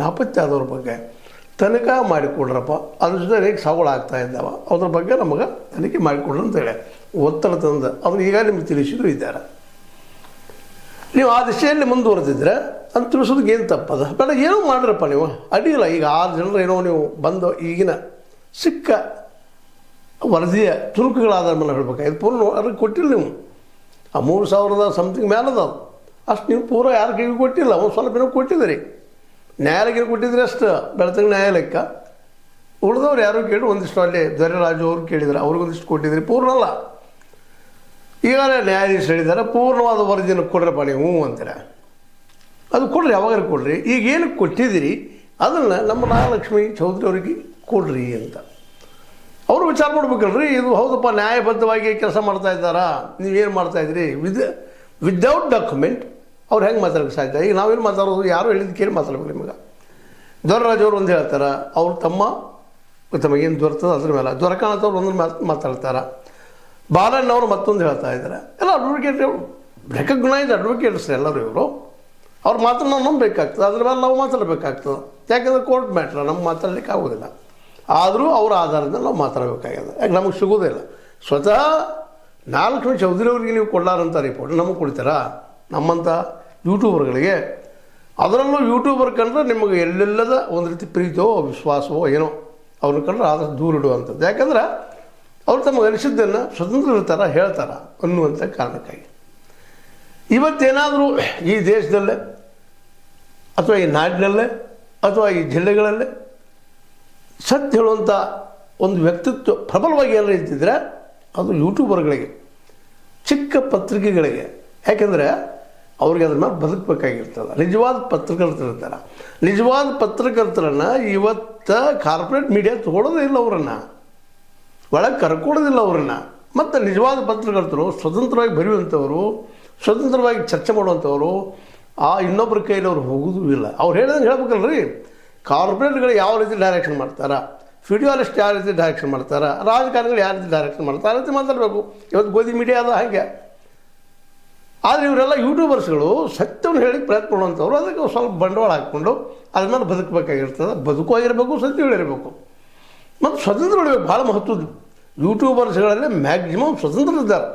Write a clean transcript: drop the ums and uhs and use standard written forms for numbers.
ನಾಪತ್ತೆ ಆದವ್ರ ಬಗ್ಗೆ ತನಿಖೆ ಮಾಡಿಕೊಡ್ರಪ್ಪ, ಅದ್ರ ಜೊತೆ ಅನೇಕ ಸಾವುಗಳು ಆಗ್ತಾ ಇದ್ದಾವೆ, ಅದ್ರ ಬಗ್ಗೆ ನಮಗೆ ತನಿಖೆ ಮಾಡಿಕೊಡ್ರಿ ಅಂತೇಳಿ ಒತ್ತಡ ತಂದು ಅದನ್ನು ಈಗ ನಿಮ್ಗೆ ತಿಳಿಸಿದ್ರು ಇದ್ದಾರೆ. ನೀವು ಆ ದಿಶೆಯಲ್ಲಿ ಮುಂದುವರೆದಿದ್ರೆ ಅಂತ ತಿಳಿಸೋದಕ್ಕೆ ಏನು ತಪ್ಪದ? ಬೇಡ, ಏನೋ ಮಾಡ್ರಪ್ಪ ನೀವು, ಅಡ್ಡಿಲ್ಲ. ಈಗ 6 ಜನರು ಏನೋ ನೀವು ಬಂದು ಈಗಿನ ಸಿಕ್ಕ ವರದಿಯ ತುಣುಕುಗಳಾದ ಮೇಲೆ ಹೇಳ್ಬೇಕಾಯ್ತು. ಪೂರ್ಣ ಅವ್ರಿಗೆ ಕೊಟ್ಟಿಲ್ಲ ನೀವು. ಆ 3,000 ಸಮಥಿಂಗ್ ಮೇಲದ ಅಷ್ಟು ನೀವು ಪೂರ ಯಾರ ಕೈಗೂ ಕೊಟ್ಟಿಲ್ಲ. ಒಂದು ಸ್ವಲ್ಪ ಏನೋ ಕೊಟ್ಟಿದ್ದೀರಿ, ನ್ಯಾಯಾಲಯಕ್ಕೆ ಕೊಟ್ಟಿದ್ರೆ ಅಷ್ಟು ಬೆಳತಂಗ ನ್ಯಾಯಾಲಯಕ್ಕೆ. ಉಳಿದವ್ರು ಯಾರು ಕೇಳಿ ಒಂದಿಷ್ಟು ಅಲ್ಲಿ ದೊರೆರಾಜು ಅವ್ರು ಕೇಳಿದ್ರು, ಅವ್ರಿಗೊಂದಿಷ್ಟು ಕೊಟ್ಟಿದ್ರಿ, ಪೂರ್ಣ ಅಲ್ಲ. ಈಗಾಗಲೇ ನ್ಯಾಯಾಧೀಶರು ಹೇಳಿದ್ದಾರೆ ಪೂರ್ಣವಾದ ವರದಿಯನ್ನು ಕೊಡ್ರಪ್ಪ ನೀವು ಅಂತೀರ. ಅದು ಕೊಡ್ರಿ, ಯಾವಾಗಾರು ಕೊಡ್ರಿ. ಈಗ ಏನಕ್ಕೆ ಕೊಟ್ಟಿದ್ದೀರಿ ಅದನ್ನು ನಮ್ಮ ನಾಗಲಕ್ಷ್ಮಿ ಚೌಧರಿ ಅವರಿಗೆ ಕೊಡ್ರಿ ಅಂತ ಅವರು ವಿಚಾರ ಮಾಡ್ಬೇಕಲ್ರಿ. ಇದು ಹೌದಪ್ಪ ನ್ಯಾಯಬದ್ಧವಾಗಿ ಕೆಲಸ ಮಾಡ್ತಾ ಇದ್ದಾರಾ, ನೀವೇನು ಮಾಡ್ತಾಯಿದ್ರಿ ವಿದೌಟ್ ಡಾಕ್ಯುಮೆಂಟ್ ಅವ್ರು ಹೆಂಗೆ ಮಾತಾಡೋಕ್ಕೆ ಸಾಧ್ಯ? ಈಗ ನಾವೇನು ಮಾತಾಡೋದು, ಯಾರು ಹೇಳಿದ್ದು ಕೇಳಿ ಮಾತಾಡ್ಬೇಕು. ನಿಮಗೆ ದೊರೆರಾಜ್ ಅವರು ಒಂದು ಹೇಳ್ತಾರೆ, ಅವ್ರು ತಮಗೇನು ದೊರೆತದ ಅದ್ರ ಮೇಲೆ, ದೊರಕಾಣತವ್ರು ಒಂದನ್ನು ಮಾತಾಡ್ತಾರೆ, ಬಾಲಣ್ಣವರು ಮತ್ತೊಂದು ಹೇಳ್ತಾ ಇದ್ದಾರೆ. ಎಲ್ಲ ಅಡ್ವೊಕೇಟ್, ರೆಕಗ್ನೈಸ್ ಅಡ್ವೊಕೇಟ್ಸ್ ಎಲ್ಲರೂ ಇವರು. ಅವ್ರು ಮಾತ್ರ ನಾವು ನಂಬಬೇಕಾಗ್ತದೆ, ಅದ್ರ ಮೇಲೆ ನಾವು ಮಾತಾಡಬೇಕಾಗ್ತದೆ. ಯಾಕೆಂದರೆ ಕೋರ್ಟ್ ಮ್ಯಾಟ್ರ್ ನಮ್ಗೆ ಮಾತಾಡಲಿಕ್ಕೆ ಆಗೋದಿಲ್ಲ. ಆದರೂ ಅವರ ಆಧಾರದಿಂದ ನಾವು ಮಾತಾಡಬೇಕಾಗಿದೆ. ಯಾಕೆ ನಮಗೆ ಸಿಗೋದಿಲ್ಲ. ಸ್ವತಃ ನಾಗಲಕ್ಷ್ಮಿ ಚೌಧರಿ ಅವರಿಗೆ ನೀವು ಕೊಡಲಾರಂಥ ರಿಪೋರ್ಟ್ ನಮಗೆ ಕೊಡ್ತೀರಾ? ನಮ್ಮಂಥ ಯೂಟ್ಯೂಬರ್ಗಳಿಗೆ, ಅದರಲ್ಲೂ ಯೂಟ್ಯೂಬರ್ ಕಂಡ್ರೆ ನಿಮಗೆ ಎಲ್ಲೆಲ್ಲದ ಒಂದು ರೀತಿ ಪ್ರೀತಿಯೋ ವಿಶ್ವಾಸವೋ ಏನೋ ಅವ್ರನ್ನ ಕಂಡ್ರೆ ಆದಷ್ಟು ದೂರ ಇಡುವಂಥದ್ದು. ಯಾಕಂದ್ರೆ ಅವ್ರು ತಮಗೆ ಅನಿಸಿದ್ದನ್ನು ಸ್ವತಂತ್ರ ಇರ್ತಾರ ಹೇಳ್ತಾರ ಅನ್ನುವಂಥ ಕಾರಣಕ್ಕಾಗಿ ಇವತ್ತೇನಾದರೂ ಈ ದೇಶದಲ್ಲೇ ಅಥವಾ ಈ ನಾಡಿನಲ್ಲೇ ಅಥವಾ ಈ ಜಿಲ್ಲೆಗಳಲ್ಲೇ ಸತ್ಯ ಹೇಳುವಂಥ ಒಂದು ವ್ಯಕ್ತಿತ್ವ ಪ್ರಬಲವಾಗಿ ಏನಾರು ಇದ್ದಿದ್ರೆ ಅದು ಯೂಟ್ಯೂಬರ್ಗಳಿಗೆ, ಚಿಕ್ಕ ಪತ್ರಿಕೆಗಳಿಗೆ. ಯಾಕೆಂದರೆ ಅವ್ರಿಗೆ ಅದ್ರ ಮೇಲೆ ಬದುಕಬೇಕಾಗಿರ್ತದೆ. ನಿಜವಾದ ಪತ್ರಕರ್ತರಿರ್ತಾರೆ. ನಿಜವಾದ ಪತ್ರಕರ್ತರನ್ನು ಇವತ್ತು ಕಾರ್ಪೊರೇಟ್ ಮೀಡಿಯಾ ತೊಗೊಳ್ಳೋದೇ ಇಲ್ಲ, ಅವರನ್ನು ಒಳಗೆ ಕರ್ಕೊಳ್ಳೋದಿಲ್ಲ ಅವರನ್ನು. ಮತ್ತು ನಿಜವಾದ ಪತ್ರಕರ್ತರು ಸ್ವತಂತ್ರವಾಗಿ ಬರೆಯುವಂಥವರು, ಸ್ವತಂತ್ರವಾಗಿ ಚರ್ಚೆ ಮಾಡುವಂಥವರು ಆ ಇನ್ನೊಬ್ಬರ ಕೈಯಲ್ಲಿ ಅವ್ರು ಹೋಗೋದೂ ಇಲ್ಲ. ಅವ್ರು ಹೇಳ್ದಂಗೆ ಹೇಳ್ಬೇಕಲ್ರಿ. ಕಾರ್ಪೊರೇಟ್ಗಳು ಯಾವ ರೀತಿ ಡೈರೆಕ್ಷನ್ ಮಾಡ್ತಾರೆ, ವಿಡಿಯೋಲಿಸ್ಟ್ ಯಾವ ರೀತಿ ಡೈರೆಕ್ಷನ್ ಮಾಡ್ತಾರೆ, ರಾಜಕಾರಣಿಗಳು ಯಾವ ರೀತಿ ಡೈರೆಕ್ಷನ್ ಮಾಡ್ತಾರೆ, ಆ ರೀತಿ ಮಾತಾಡಬೇಕು. ಇವತ್ತು ಗೋಧಿ ಮೀಡಿಯಾ ಅದ ಹಾಗೆ. ಆದರೆ ಇವರೆಲ್ಲ ಯೂಟ್ಯೂಬರ್ಸ್ಗಳು ಸತ್ಯವನ್ನು ಹೇಳಿ ಪ್ರಯತ್ನ ಮಾಡುವಂಥವ್ರು. ಅದಕ್ಕೆ ಸ್ವಲ್ಪ ಬಂಡವಾಳ ಹಾಕ್ಕೊಂಡು ಅದ್ರ ಮೇಲೆ ಬದುಕಬೇಕಾಗಿರ್ತದೆ. ಬದುಕುವಾಗಿರಬೇಕು, ಸತ್ಯ ಹೇಳಿರಬೇಕು ಮತ್ತು ಸ್ವತಂತ್ರ ಉಳಿಬೇಕು. ಭಾಳ ಮಹತ್ವದ್ದು. ಯೂಟ್ಯೂಬರ್ಸ್ಗಳಲ್ಲಿ ಮ್ಯಾಕ್ಸಿಮಮ್ ಸ್ವತಂತ್ರ ಇದ್ದಾರೆ.